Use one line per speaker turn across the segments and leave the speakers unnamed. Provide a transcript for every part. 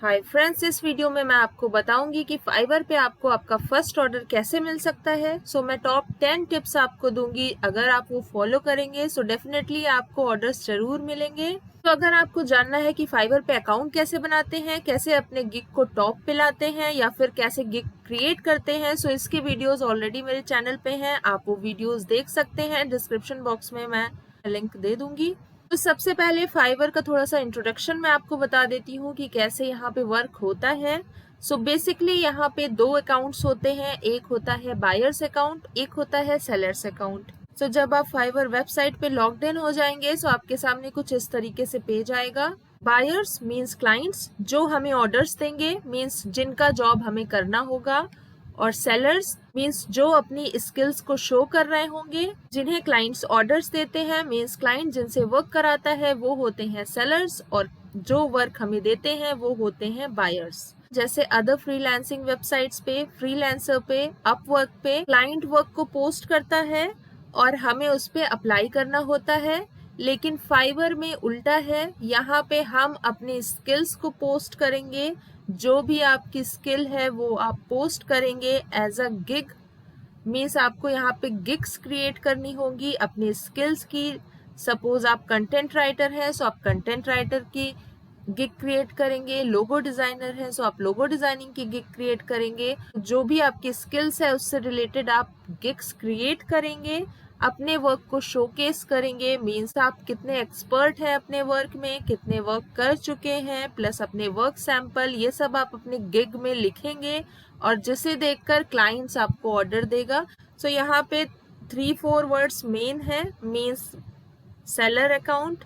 Hi friends, इस video में मैं आपको बताऊंगी कि फाइवर पे आपको आपका फर्स्ट ऑर्डर कैसे मिल सकता है। मैं टॉप 10 टिप्स आपको दूंगी। अगर आप वो फॉलो करेंगे डेफिनेटली आपको ऑर्डर्स जरूर मिलेंगे। अगर आपको जानना है कि फाइवर पे अकाउंट कैसे बनाते हैं, कैसे अपने गिग को टॉप पे लाते हैं या फिर कैसे गिग क्रिएट करते हैं, इसके वीडियोज ऑलरेडी मेरे चैनल पे हैं। आप वो वीडियोज देख सकते हैं। डिस्क्रिप्शन बॉक्स में मैं लिंक दे दूंगी। सबसे पहले फाइवर का थोड़ा सा इंट्रोडक्शन मैं आपको बता देती हूँ कि कैसे यहाँ पे वर्क होता है। बेसिकली यहाँ पे दो अकाउंट्स होते हैं। एक होता है बायर्स अकाउंट, एक होता है सेलर्स अकाउंट। जब आप फाइवर वेबसाइट पे लॉग्ड इन हो जाएंगे आपके सामने कुछ इस तरीके से पेज आएगा। बायर्स मीन्स क्लाइंट्स, जो हमें ऑर्डर्स देंगे, मीन्स जिनका जॉब हमें करना होगा। और सेलर्स मीन्स जो अपनी स्किल्स को शो कर रहे होंगे। जिन्हें क्लाइंट्स ऑर्डर्स देते हैं मीन्स क्लाइंट जिनसे वर्क कराता है वो होते हैं सेलर्स, और जो वर्क हमें देते हैं वो होते हैं बायर्स। जैसे अदर फ्रीलांसिंग वेबसाइट्स पे, फ्रीलांसर पे, अपवर्क पे क्लाइंट वर्क को पोस्ट करता है और हमें उस पे अप्लाई करना होता है। लेकिन फाइवर में उल्टा है। यहाँ पे हम अपने स्किल्स को पोस्ट करेंगे। जो भी आपकी स्किल है वो आप पोस्ट करेंगे एज अ गिग। मीन्स आपको यहाँ पे गिग्स क्रिएट करनी होगी अपनी स्किल्स की। सपोज आप कंटेंट राइटर हैं आप कंटेंट राइटर की गिग क्रिएट करेंगे। लोगो डिजाइनर हैं आप लोगो डिजाइनिंग की गिग क्रिएट करेंगे। जो भी आपकी स्किल्स है उससे रिलेटेड आप गिग्स क्रिएट करेंगे, अपने वर्क को शोकेस करेंगे। मीन्स आप कितने एक्सपर्ट हैं अपने वर्क में, कितने वर्क कर चुके हैं, प्लस अपने वर्क सैंपल, ये सब आप अपने गिग में लिखेंगे और जिसे देखकर क्लाइंट्स आपको ऑर्डर देगा। यहाँ पे 3-4 वर्ड्स मेन है। Means seller account,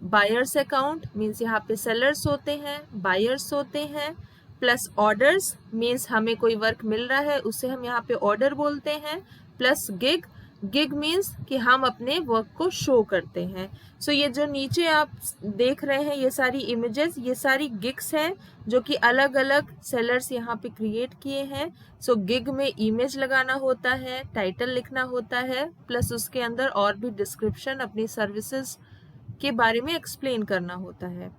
buyers account, means यहाँ पे सेलर्स होते हैं, बायर्स होते हैं, प्लस ऑर्डर्स मीन्स हमें कोई वर्क मिल रहा है उसे हम यहाँ पे ऑर्डर बोलते हैं, प्लस गिग। गिग मीन्स कि हम अपने वर्क को शो करते हैं। ये जो नीचे आप देख रहे हैं ये सारी इमेजेस, ये सारी गिग्स हैं जो कि अलग अलग सेलर्स यहाँ पे क्रिएट किए हैं। गिग में इमेज लगाना होता है, टाइटल लिखना होता है, प्लस उसके अंदर और भी डिस्क्रिप्शन अपनी सर्विसेज के बारे में एक्सप्लेन करना होता है।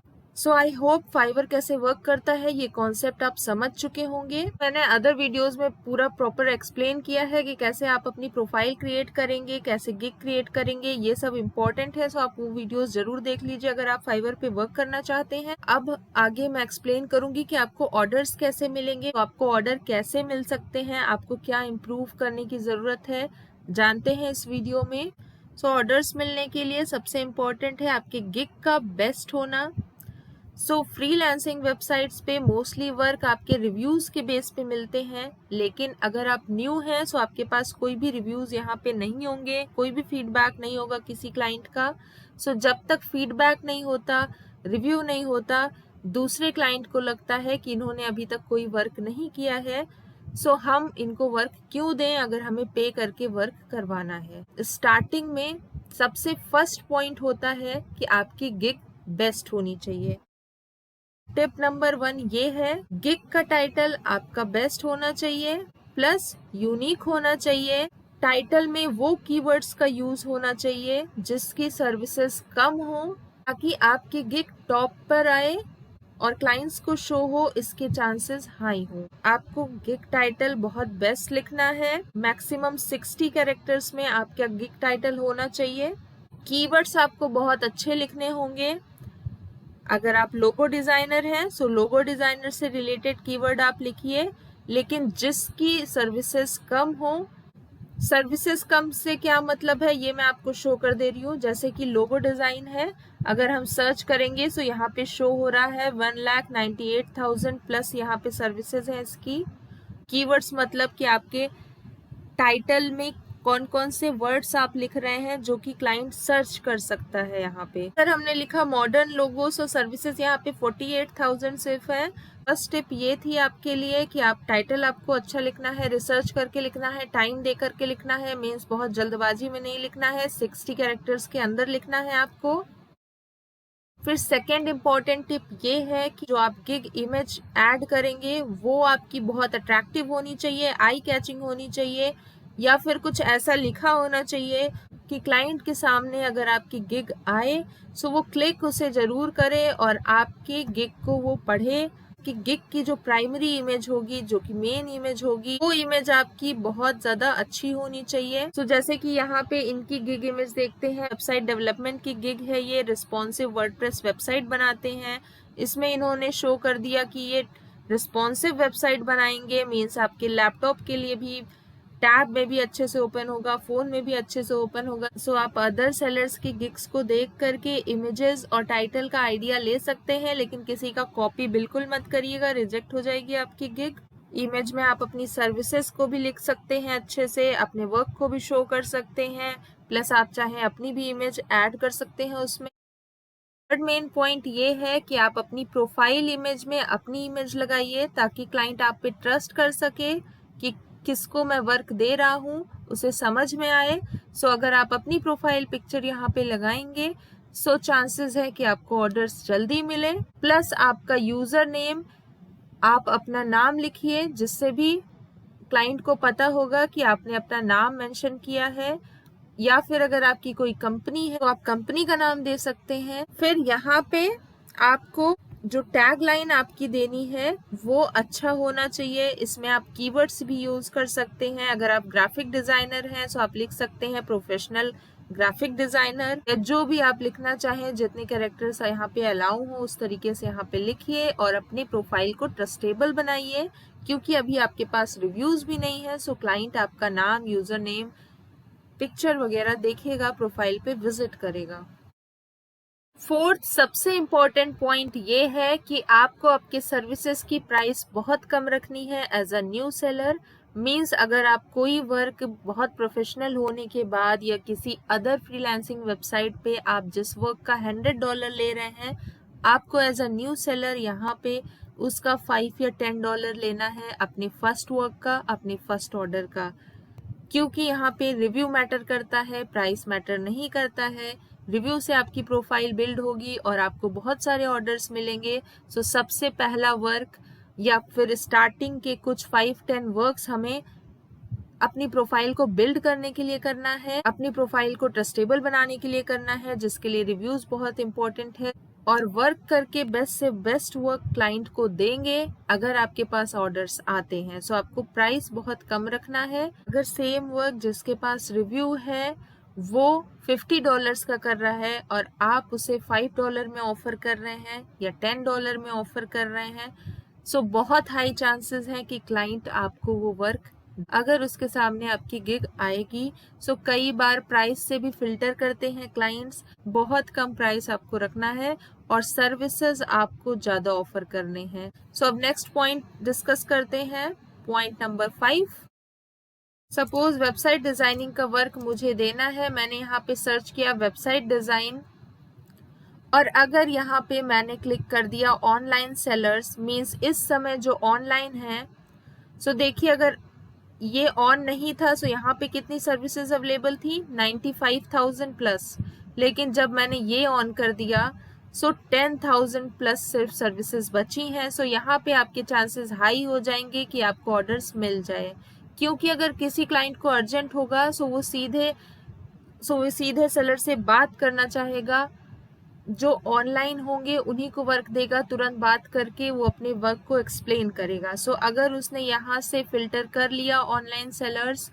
आई होप फाइवर कैसे वर्क करता है ये कॉन्सेप्ट आप समझ चुके होंगे। मैंने अदर वीडियोस में पूरा प्रॉपर एक्सप्लेन किया है कि कैसे आप अपनी प्रोफाइल क्रिएट करेंगे, कैसे गिग क्रिएट करेंगे, ये सब इम्पोर्टेंट है। आप वो वीडियोस जरूर देख लीजिए अगर आप फाइवर पे वर्क करना चाहते हैं। अब आगे मैं एक्सप्लेन करूंगी कि आपको ऑर्डर्स कैसे मिलेंगे, आपको ऑर्डर कैसे मिल सकते हैं, आपको क्या इम्प्रूव करने की जरूरत है, जानते हैं इस वीडियो में। ऑर्डर्स मिलने के लिए सबसे इम्पोर्टेंट है आपके गिग का बेस्ट होना। फ्रीलांसिंग वेबसाइट्स पे मोस्टली वर्क आपके रिव्यूज के बेस पे मिलते हैं। लेकिन अगर आप न्यू हैं आपके पास कोई भी रिव्यूज यहाँ पे नहीं होंगे, कोई भी फीडबैक नहीं होगा किसी क्लाइंट का। जब तक फीडबैक नहीं होता, रिव्यू नहीं होता, दूसरे क्लाइंट को लगता है कि इन्होंने अभी तक कोई वर्क नहीं किया है। हम इनको वर्क क्यों दें अगर हमें पे करके वर्क करवाना है। स्टार्टिंग में सबसे फर्स्ट पॉइंट होता है कि आपकी गिग बेस्ट होनी चाहिए। टिप नंबर 1 ये है, गिग का टाइटल आपका बेस्ट होना चाहिए, प्लस यूनिक होना चाहिए। टाइटल में वो कीवर्ड्स का यूज होना चाहिए जिसकी सर्विसेज कम हो, ताकि आपकी गिग टॉप पर आए और क्लाइंट्स को शो हो इसके चांसेस हाई हो। आपको गिग टाइटल बहुत बेस्ट लिखना है। मैक्सिमम 60 कैरेक्टर्स में आपका गिग टाइटल होना चाहिए। कीवर्ड्स आपको बहुत अच्छे लिखने होंगे। अगर आप लोगो डिजाइनर हैं लोगो डिजाइनर से रिलेटेड कीवर्ड आप लिखिए, लेकिन जिसकी सर्विसेज कम हो। सर्विसेज कम से क्या मतलब है ये मैं आपको शो कर दे रही हूँ। जैसे कि लोगो डिजाइन है, अगर हम सर्च करेंगे यहाँ पे शो हो रहा है 1,98,000 प्लस यहाँ पे सर्विसेज है इसकी। कीवर्ड्स मतलब कि आपके टाइटल में कौन कौन से वर्ड्स आप लिख रहे हैं जो कि क्लाइंट सर्च कर सकता है। यहाँ पे अगर हमने लिखा मॉडर्न लोगोस और सर्विसेज, यहाँ पे 48,000 सिर्फ है। फर्स्ट टिप ये थी आपके लिए कि आप टाइटल आपको अच्छा लिखना है, रिसर्च करके लिखना है, टाइम दे करके लिखना है, मीन्स बहुत जल्दबाजी में नहीं लिखना है, 60 कैरेक्टर्स के अंदर लिखना है आपको। फिर सेकेंड इम्पॉर्टेंट टिप ये है कि जो आप गिग इमेज ऐड करेंगे वो आपकी बहुत अट्रैक्टिव होनी चाहिए, आई कैचिंग होनी चाहिए, या फिर कुछ ऐसा लिखा होना चाहिए कि क्लाइंट के सामने अगर आपकी गिग आए वो क्लिक उसे जरूर करे और आपके गिग को वो पढ़े आपकी गिग की जो प्राइमरी इमेज होगी, जो कि मेन इमेज होगी, वो इमेज आपकी बहुत ज्यादा अच्छी होनी चाहिए। तो जैसे कि यहाँ पे इनकी गिग इमेज देखते हैं, वेबसाइट डेवलपमेंट की गिग है, ये रिस्पॉन्सिव वर्डप्रेस वेबसाइट बनाते हैं। इसमें इन्होंने शो कर दिया कि ये रिस्पॉन्सिव वेबसाइट बनाएंगे, मीन्स आपके लैपटॉप के लिए भी, टैब में भी अच्छे से ओपन होगा, फोन में भी अच्छे से ओपन होगा। सो आप अदर सेलर्स की गिग्स को देख करके इमेजेस और टाइटल का आइडिया ले सकते हैं, लेकिन किसी का कॉपी बिल्कुल मत करिएगा, रिजेक्ट हो जाएगी आपकी गिग। इमेज में आप अपनी सर्विसेज को भी लिख सकते हैं, अच्छे से अपने वर्क को भी शो कर सकते हैं, प्लस आप चाहें अपनी भी इमेज ऐड कर सकते हैं उसमें। थर्ड मेन पॉइंट ये है कि आप अपनी प्रोफाइल इमेज में अपनी इमेज लगाइए, ताकि क्लाइंट आप पे ट्रस्ट कर सके कि किसको मैं वर्क दे रहा हूँ, उसे समझ में आए। सो अगर आप अपनी प्रोफाइल पिक्चर यहाँ पे लगाएंगे, सो चांसेस है कि आपको ऑर्डर्स जल्दी मिले। प्लस आपका यूजर नेम, आप अपना नाम लिखिए, जिससे भी क्लाइंट को पता होगा कि आपने अपना नाम मेंशन किया है, या फिर अगर आपकी कोई कंपनी है तो आप कंपनी का नाम दे सकते हैं। फिर यहाँ पे आपको जो टैग लाइन आपकी देनी है वो अच्छा होना चाहिए। इसमें आप कीवर्ड्स भी यूज कर सकते हैं। अगर आप ग्राफिक डिजाइनर हैं तो आप लिख सकते हैं प्रोफेशनल ग्राफिक डिजाइनर, या जो भी आप लिखना चाहें, जितने कैरेक्टर्स यहाँ पे अलाउ हो उस तरीके से यहाँ पे लिखिए, और अपनी प्रोफाइल को ट्रस्टेबल बनाइए, क्योंकि अभी आपके पास रिव्यूज भी नहीं है। सो क्लाइंट आपका नाम, यूजर नेम, पिक्चर वगैरह देखेगा, प्रोफाइल पे विजिट करेगा। फोर्थ सबसे इम्पोर्टेंट पॉइंट ये है कि आपको आपके सर्विसेज की प्राइस बहुत कम रखनी है as a new seller. Means अगर आप कोई वर्क बहुत प्रोफेशनल होने के बाद या किसी अदर फ्रीलांसिंग वेबसाइट पे आप जिस वर्क का $100 ले रहे हैं, आपको एज अ न्यू सेलर यहाँ पे उसका $5 या $10 लेना है, अपने फर्स्ट वर्क का, अपने फर्स्ट ऑर्डर का, क्योंकि यहाँ पे रिव्यू मैटर करता है, प्राइस मैटर नहीं करता है। रिव्यू से आपकी प्रोफाइल बिल्ड होगी और आपको बहुत सारे ऑर्डर्स मिलेंगे। सो सबसे पहला वर्क या फिर स्टार्टिंग के कुछ 5-10 वर्क्स हमें अपनी प्रोफाइल को बिल्ड करने के लिए करना है, अपनी प्रोफाइल को ट्रस्टेबल बनाने के लिए करना है, जिसके लिए रिव्यूज बहुत इंपॉर्टेंट है। और वर्क करके बेस्ट से बेस्ट वर्क क्लाइंट को देंगे अगर आपके पास ऑर्डर्स आते हैं। सो आपको प्राइस बहुत कम रखना है। अगर सेम वर्क जिसके पास रिव्यू है वो $50 का कर रहा है और आप उसे $5 में ऑफर कर रहे हैं या $10 में ऑफर कर रहे हैं, सो बहुत हाई चांसेस हैं कि क्लाइंट आपको वो वर्क, अगर उसके सामने आपकी गिग आएगी। सो कई बार प्राइस से भी फिल्टर करते हैं क्लाइंट्स, बहुत कम प्राइस आपको रखना है और सर्विसेज आपको ज्यादा ऑफर करने हैं। सो अब नेक्स्ट पॉइंट डिस्कस करते हैं, point number 5। Suppose website designing का वर्क मुझे देना है, मैंने यहाँ पे सर्च किया वेबसाइट डिजाइन, और अगर यहाँ पे मैंने क्लिक कर दिया ऑनलाइन सेलर्स, मीन्स इस समय जो ऑनलाइन है, सो देखिए अगर ये ऑन नहीं था सो यहाँ पे कितनी सर्विसेज अवेलेबल थी, 95,000 प्लस। लेकिन जब मैंने ये ऑन कर दिया सो 10,000 प्लस सिर्फ सर्विसेज बची हैं। सो यहाँ पे आपके चांसेस हाई हो जाएंगे कि आपको ऑर्डर्स मिल जाए, क्योंकि अगर किसी क्लाइंट को अर्जेंट होगा सो वो सीधे सेलर से बात करना चाहेगा, जो ऑनलाइन होंगे उन्हीं को वर्क देगा, तुरंत बात करके वो अपने वर्क को एक्सप्लेन करेगा। सो अगर उसने यहाँ से फिल्टर कर लिया ऑनलाइन सेलर्स,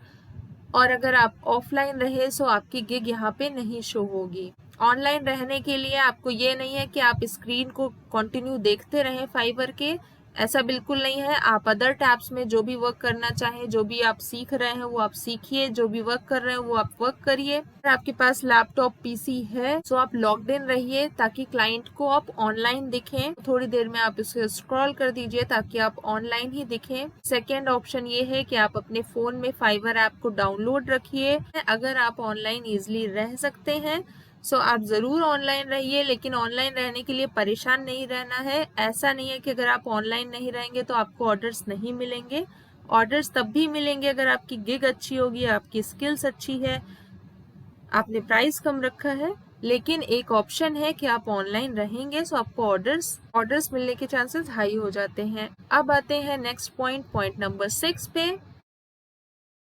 और अगर आप ऑफलाइन रहे सो आपकी गिग यहाँ पे नहीं शो होगी। ऑनलाइन रहने के लिए आपको ये नहीं है कि आप स्क्रीन को कंटिन्यू देखते रहें फाइवर के, ऐसा बिल्कुल नहीं है। आप अदर टैब्स में जो भी वर्क करना चाहें, जो भी आप सीख रहे हैं वो आप सीखिए, जो भी वर्क कर रहे हैं वो आप वर्क करिए। अगर आपके पास लैपटॉप पीसी है तो आप लॉग्ड इन रहिए ताकि क्लाइंट को आप ऑनलाइन दिखें। थोड़ी देर में आप इसे स्क्रॉल कर दीजिए ताकि आप ऑनलाइन ही दिखें। सेकेंड ऑप्शन ये है कि आप अपने फोन में फाइवर ऐप को डाउनलोड रखिए। अगर आप ऑनलाइन ईजिली रह सकते हैं सो आप जरूर ऑनलाइन रहिए, लेकिन ऑनलाइन रहने के लिए परेशान नहीं रहना है। ऐसा नहीं है कि अगर आप ऑनलाइन नहीं रहेंगे तो आपको ऑर्डर्स नहीं मिलेंगे। ऑर्डर्स तब भी मिलेंगे अगर आपकी गिग अच्छी होगी, आपकी स्किल्स अच्छी है, आपने प्राइस कम रखा है। लेकिन एक ऑप्शन है कि आप ऑनलाइन रहेंगे सो आपको ऑर्डर्स मिलने के चांसेस हाई हो जाते हैं। अब आते हैं नेक्स्ट पॉइंट नंबर 6 पे।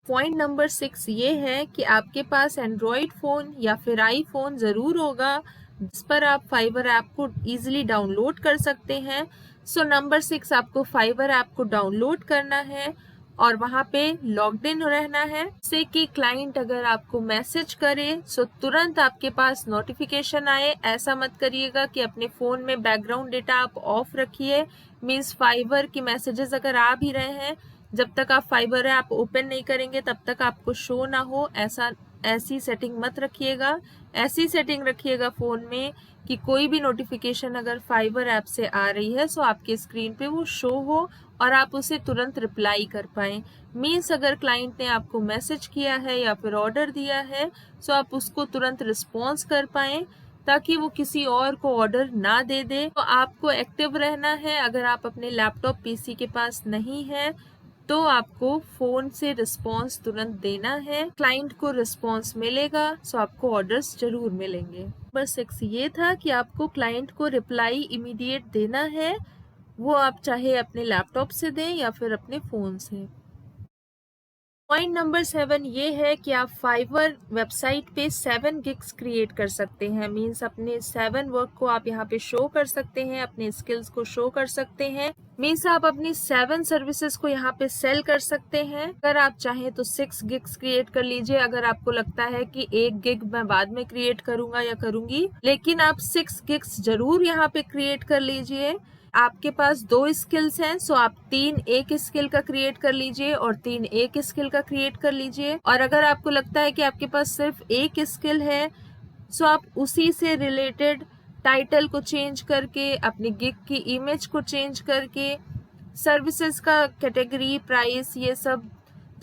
पॉइंट नंबर 6 ये है कि आपके पास एंड्रॉयड फोन या फिर आईफोन जरूर होगा जिस पर आप फाइवर ऐप को इजीली डाउनलोड कर सकते हैं। सो नंबर 6, आपको फाइवर ऐप को डाउनलोड करना है और वहाँ पे लॉग्ड इन रहना है, से कि क्लाइंट अगर आपको मैसेज करे सो तुरंत आपके पास नोटिफिकेशन आए। ऐसा मत करिएगा कि अपने फ़ोन में बैकग्राउंड डेटा आप ऑफ रखिए, मीन्स फाइवर की मैसेजेस अगर आ भी रहे हैं, जब तक आप फाइवर ऐप ओपन नहीं करेंगे तब तक आपको शो ना हो। ऐसी सेटिंग मत रखिएगा। ऐसी सेटिंग रखिएगा फ़ोन में कि कोई भी नोटिफिकेशन अगर फाइवर ऐप से आ रही है सो आपके स्क्रीन पे वो शो हो और आप उसे तुरंत रिप्लाई कर पाएँ। मीन्स अगर क्लाइंट ने आपको मैसेज किया है या फिर ऑर्डर दिया है सो आप उसको तुरंत रिस्पॉन्स कर पाएँ, ताकि वो किसी और को ऑर्डर ना दे दे। तो आपको एक्टिव रहना है। अगर आप अपने लैपटॉप पीसी के पास नहीं है तो आपको फ़ोन से रिस्पॉन्स तुरंत देना है। क्लाइंट को रिस्पॉन्स मिलेगा सो आपको ऑर्डर्स ज़रूर मिलेंगे। नंबर 6 ये था कि आपको क्लाइंट को रिप्लाई इमीडिएट देना है, वो आप चाहे अपने लैपटॉप से दें या फिर अपने फ़ोन से। पॉइंट नंबर 7 ये है कि आप फाइवर वेबसाइट पे 7 गिग्स क्रिएट कर सकते हैं। मीन्स अपने 7 वर्क को आप यहाँ पे शो कर सकते हैं, अपने स्किल्स को शो कर सकते हैं। मीन्स आप अपनी 7 सर्विसेज को यहाँ पे सेल कर सकते हैं। अगर आप चाहें तो 6 गिग्स क्रिएट कर लीजिए। अगर आपको लगता है कि 1 गिग मैं बाद में क्रिएट करूंगा या करूंगी, लेकिन आप 6 गिग्स जरूर यहाँ पे क्रिएट कर लीजिए। आपके पास 2 स्किल्स हैं सो आप 3 एक स्किल का क्रिएट कर लीजिए और 3 एक स्किल का क्रिएट कर लीजिए। और अगर आपको लगता है कि आपके पास सिर्फ एक स्किल है सो आप उसी से रिलेटेड टाइटल को चेंज करके, अपनी गिग की इमेज को चेंज करके, सर्विसेज का कैटेगरी, प्राइस, ये सब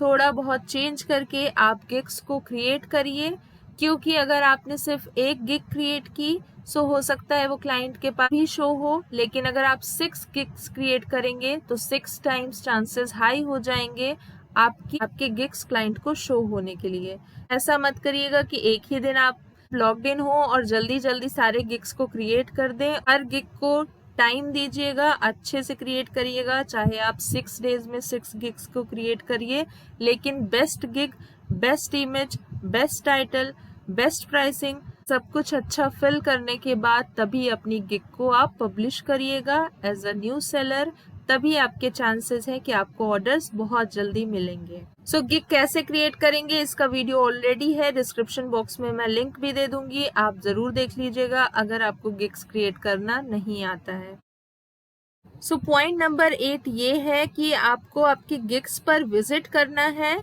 थोड़ा बहुत चेंज करके आप गिग्स को क्रिएट करिए। क्योंकि अगर आपने सिर्फ एक गिग क्रिएट की सो हो सकता है वो क्लाइंट के पास भी शो हो, लेकिन अगर आप 6 गिग्स क्रिएट करेंगे तो 6 टाइम्स चांसेस हाई हो जाएंगे आपके गिग्स क्लाइंट को शो होने के लिए। ऐसा मत करिएगा कि एक ही दिन आप लॉग्ड इन हो और जल्दी जल्दी सारे गिग्स को क्रिएट कर दें। हर गिग को टाइम दीजिएगा, अच्छे से क्रिएट करिएगा। चाहे आप 6 डेज में 6 गिग्स को क्रिएट करिए, लेकिन best gig, best image, best title, best pricing, सब कुछ अच्छा फिल करने के बाद तभी अपनी गिग को आप पब्लिश करिएगा एज अ न्यू सेलर। तभी आपके चांसेस हैं कि आपको ऑर्डर्स बहुत जल्दी मिलेंगे। सो गिग कैसे क्रिएट करेंगे इसका वीडियो ऑलरेडी है, डिस्क्रिप्शन बॉक्स में मैं लिंक भी दे दूंगी, आप जरूर देख लीजिएगा अगर आपको गिग्स क्रिएट करना नहीं आता है। सो पॉइंट नंबर 8 ये है कि आपको आपके गिग्स पर विजिट करना है।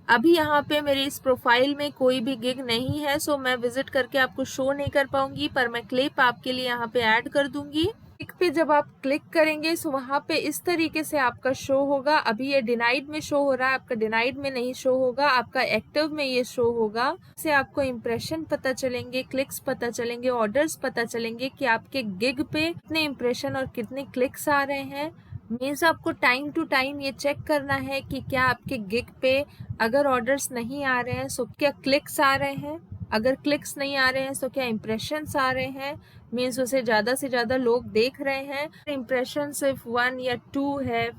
अभी यहाँ पे मेरी इस प्रोफाइल में कोई भी गिग नहीं है सो मैं विजिट करके आपको शो नहीं कर पाऊंगी, पर मैं क्लिप आपके लिए यहाँ पे ऐड कर दूंगी। गिग पे जब आप क्लिक करेंगे सो वहाँ पे इस तरीके से आपका शो होगा। अभी ये डिनाइड में शो हो रहा है, आपका डिनाइड में नहीं शो होगा, आपका एक्टिव में ये शो होगा। इससे आपको इम्प्रेशन पता चलेंगे, क्लिक्स पता चलेंगे, ऑर्डर्स पता चलेंगे कि आपके गिग पे कितने इम्प्रेशन और कितने क्लिक्स आ रहे हैं। मीन्स आपको टाइम टू टाइम ये चेक करना है कि क्या आपके गिग पे अगर ऑर्डर्स नहीं आ रहे हैं सो क्या क्लिक्स आ रहे हैं, अगर क्लिक्स नहीं आ रहे हैं सो क्या इम्प्रेशंस आ रहे हैं। मीन्स उसे ज़्यादा से ज़्यादा लोग देख रहे हैं। इम्प्रेशन सिर्फ 1 या 2 है,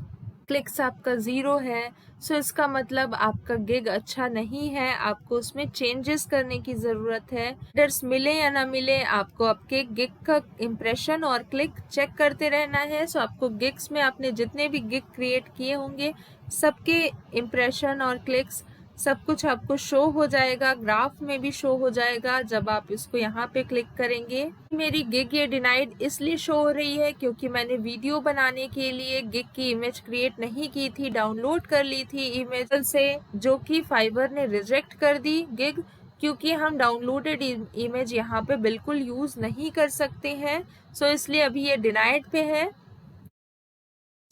क्लिक्स आपका 0 है, सो इसका मतलब आपका गिग अच्छा नहीं है, आपको उसमें चेंजेस करने की ज़रूरत है। ऑर्डर्स मिले या ना मिले, आपको आपके गिग का इम्प्रेशन और क्लिक चेक करते रहना है। सो आपको गिग्स में आपने जितने भी गिग क्रिएट किए होंगे सबके इम्प्रेशन और क्लिक्स सब कुछ आपको शो हो जाएगा, ग्राफ में भी शो हो जाएगा जब आप इसको यहाँ पे क्लिक करेंगे। मेरी गिग ये डिनाइड इसलिए शो हो रही है क्योंकि मैंने वीडियो बनाने के लिए गिग की इमेज क्रिएट नहीं की थी, डाउनलोड कर ली थी इमेज से, जो कि फाइवर ने रिजेक्ट कर दी गिग, क्योंकि हम डाउनलोडेड इमेज यहाँ पे बिल्कुल यूज नहीं कर सकते हैं। सो इसलिए अभी ये डिनाइड पे है।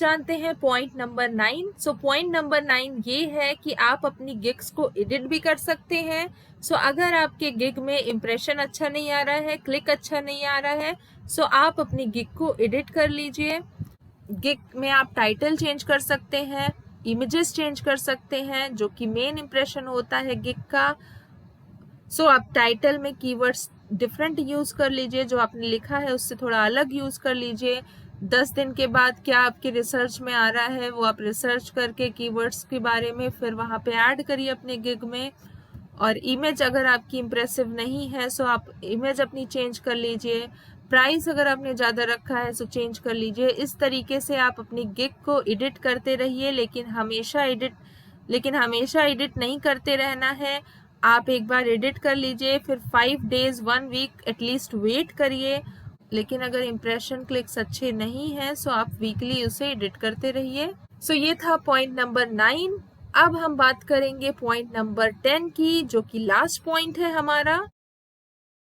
जानते हैं point number 9। So point number 9 ये है कि आप अपनी गिग्स को एडिट भी कर सकते हैं। सो अगर आपके गिग में इम्प्रेशन अच्छा नहीं आ रहा है, क्लिक अच्छा नहीं आ रहा है, सो आप अपनी गिग को एडिट कर लीजिए। गिग में आप टाइटल चेंज कर सकते हैं, इमेजेस चेंज कर सकते हैं, जो कि मेन इम्प्रेशन होता है गिग का। सो आप टाइटल में कीवर्ड्स डिफरेंट यूज कर लीजिए, जो आपने लिखा है उससे थोड़ा अलग यूज कर लीजिए। 10 दिन के बाद क्या आपके रिसर्च में आ रहा है वो आप रिसर्च करके कीवर्ड्स के बारे में फिर वहाँ पे ऐड करिए अपने गिग में। और इमेज अगर आपकी इम्प्रेसिव नहीं है सो आप इमेज अपनी चेंज कर लीजिए। प्राइस अगर आपने ज़्यादा रखा है सो चेंज कर लीजिए। इस तरीके से आप अपनी गिग को एडिट करते रहिए, लेकिन हमेशा एडिट नहीं करते रहना है। आप एक बार एडिट कर लीजिए, फिर 5 डेज 1 वीक एटलीस्ट वेट करिए। लेकिन अगर इम्प्रेशन क्लिक्स अच्छे नहीं हैं सो आप वीकली उसे एडिट करते रहिए। सो ये था पॉइंट नंबर 9। अब हम बात करेंगे पॉइंट नंबर 10 की, जो कि लास्ट पॉइंट है हमारा।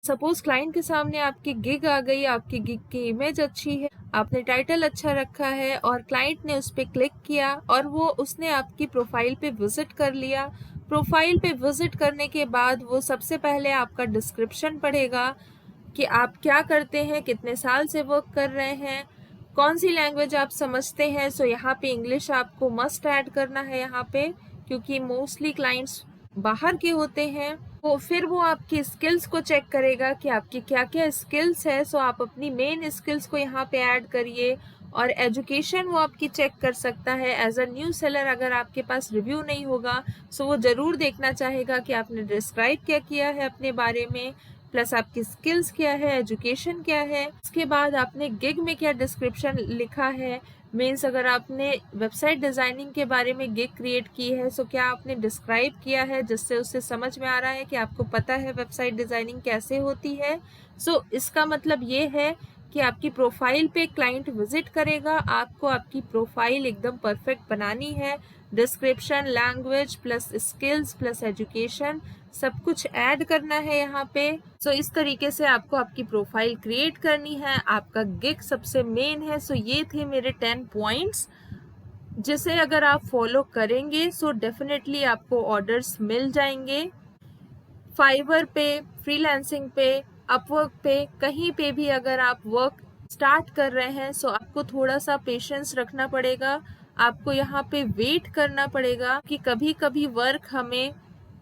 सपोज क्लाइंट के सामने आपकी गिग आ गई, आपकी गिग की इमेज अच्छी है, आपने टाइटल अच्छा रखा है और क्लाइंट ने उस पर क्लिक किया और उसने आपकी प्रोफाइल पे विजिट कर लिया। प्रोफाइल पे विजिट करने के बाद वो सबसे पहले आपका डिस्क्रिप्शन पढ़ेगा कि आप क्या करते हैं, कितने साल से वर्क कर रहे हैं, कौन सी लैंग्वेज आप समझते हैं। सो यहाँ पे इंग्लिश आपको मस्ट ऐड करना है यहाँ पे, क्योंकि मोस्टली क्लाइंट्स बाहर के होते हैं। तो फिर वो आपकी स्किल्स को चेक करेगा कि आपकी क्या क्या स्किल्स है। सो आप अपनी मेन स्किल्स को यहाँ पे ऐड करिए। और एजुकेशन वो आपकी चेक कर सकता है। एज अ न्यू सेलर अगर आपके पास रिव्यू नहीं होगा सो वो ज़रूर देखना चाहेगा कि आपने डिस्क्राइब क्या किया है अपने बारे में, प्लस आपकी स्किल्स क्या है, एजुकेशन क्या है, उसके बाद आपने गिग में क्या डिस्क्रिप्शन लिखा है। मीन्स अगर आपने वेबसाइट डिज़ाइनिंग के बारे में गिग क्रिएट की है सो क्या आपने डिस्क्राइब किया है, जिससे उससे समझ में आ रहा है कि आपको पता है वेबसाइट डिज़ाइनिंग कैसे होती है। सो इसका मतलब ये है कि आपकी प्रोफाइल पे क्लाइंट विजिट करेगा, आपको आपकी प्रोफाइल एकदम परफेक्ट बनानी है। Description, language plus skills plus education सब कुछ ऐड करना है यहाँ पे। सो इस तरीके से आपको आपकी प्रोफाइल क्रिएट करनी है। आपका गिग सबसे मेन है। सो ये थे मेरे 10 पॉइंट्स, जिसे अगर आप फॉलो करेंगे सो डेफिनेटली आपको ऑर्डर्स मिल जाएंगे। फाइवर पे, फ्रीलांसिंग पे, अपवर्क पे, कहीं पे भी अगर आप वर्क स्टार्ट कर रहे हैं सो आपको थोड़ा सा पेशेंस रखना पड़ेगा। आपको यहाँ पे वेट करना पड़ेगा कि कभी कभी वर्क हमें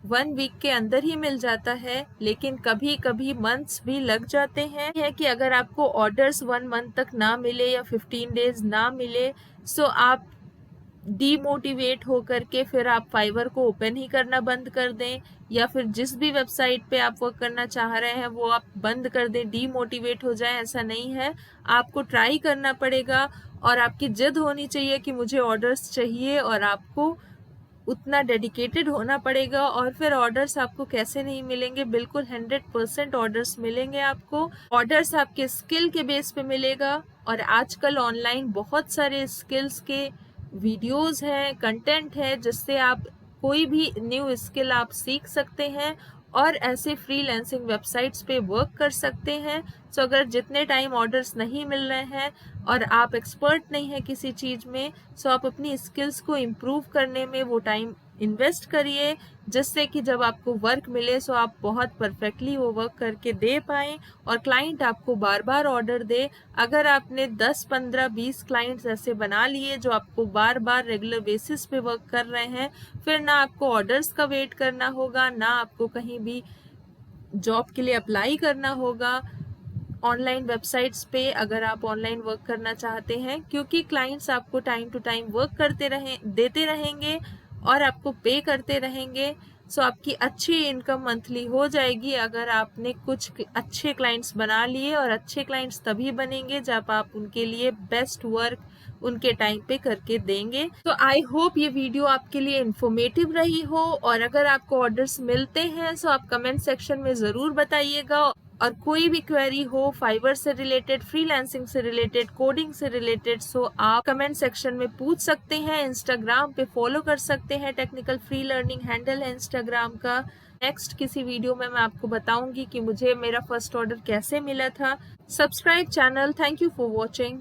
1 वीक के अंदर ही मिल जाता है, लेकिन कभी कभी मंथ्स भी लग जाते हैं। है कि अगर आपको ऑर्डर्स 1 मंथ तक ना मिले या 15 डेज ना मिले सो आप डीमोटिवेट होकर के फिर आप फाइवर को ओपन ही करना बंद कर दें, या फिर जिस भी वेबसाइट पे आप वर्क करना चाह रहे हैं वो आप बंद कर दें, डीमोटिवेट हो जाए, ऐसा नहीं है। आपको ट्राई करना पड़ेगा और आपकी जिद होनी चाहिए कि मुझे ऑर्डर्स चाहिए, और आपको उतना डेडिकेटेड होना पड़ेगा। और फिर ऑर्डर्स आपको कैसे नहीं मिलेंगे, बिल्कुल 100% ऑर्डर्स मिलेंगे आपको। ऑर्डर्स आपके स्किल के बेस पे मिलेगा, और आजकल ऑनलाइन बहुत सारे स्किल्स के वीडियोस हैं, कंटेंट है, जिससे आप कोई भी न्यू स्किल आप सीख सकते हैं और ऐसे फ्रीलांसिंग वेबसाइट्स पे वर्क कर सकते हैं। सो अगर जितने टाइम ऑर्डर्स नहीं मिल रहे हैं और आप एक्सपर्ट नहीं हैं किसी चीज़ में, सो आप अपनी स्किल्स को इम्प्रूव करने में वो टाइम इन्वेस्ट करिए, जिससे कि जब आपको वर्क मिले सो आप बहुत परफेक्टली वो वर्क करके दे पाएँ और क्लाइंट आपको बार बार ऑर्डर दे। अगर आपने 10, 15, 20 क्लाइंट्स ऐसे बना लिए जो आपको बार बार रेगुलर बेसिस पे वर्क कर रहे हैं, फिर ना आपको ऑर्डर्स का वेट करना होगा, ना आपको कहीं भी जॉब के लिए अप्लाई करना होगा ऑनलाइन वेबसाइट्स पे, अगर आप ऑनलाइन वर्क करना चाहते हैं, क्योंकि क्लाइंट्स आपको टाइम टू टाइम वर्क देते रहेंगे और आपको पे करते रहेंगे। सो आपकी अच्छी इनकम मंथली हो जाएगी अगर आपने कुछ अच्छे क्लाइंट्स बना लिए, और अच्छे क्लाइंट्स तभी बनेंगे जब आप उनके लिए बेस्ट वर्क उनके टाइम पे करके देंगे। तो आई होप ये वीडियो आपके लिए इंफॉर्मेटिव रही हो, और अगर आपको ऑर्डर्स मिलते हैं सो आप कमेंट सेक्शन में ज़रूर बताइएगा। और कोई भी क्वेरी हो फाइवर से रिलेटेड, फ्रीलांसिंग से रिलेटेड, कोडिंग से रिलेटेड, सो आप कमेंट सेक्शन में पूछ सकते हैं। इंस्टाग्राम पे फॉलो कर सकते हैं, टेक्निकल फ्री लर्निंग हैंडल है इंस्टाग्राम का। नेक्स्ट किसी वीडियो में मैं आपको बताऊंगी कि मुझे मेरा फर्स्ट ऑर्डर कैसे मिला था। Subscribe channel. Thank you for watching.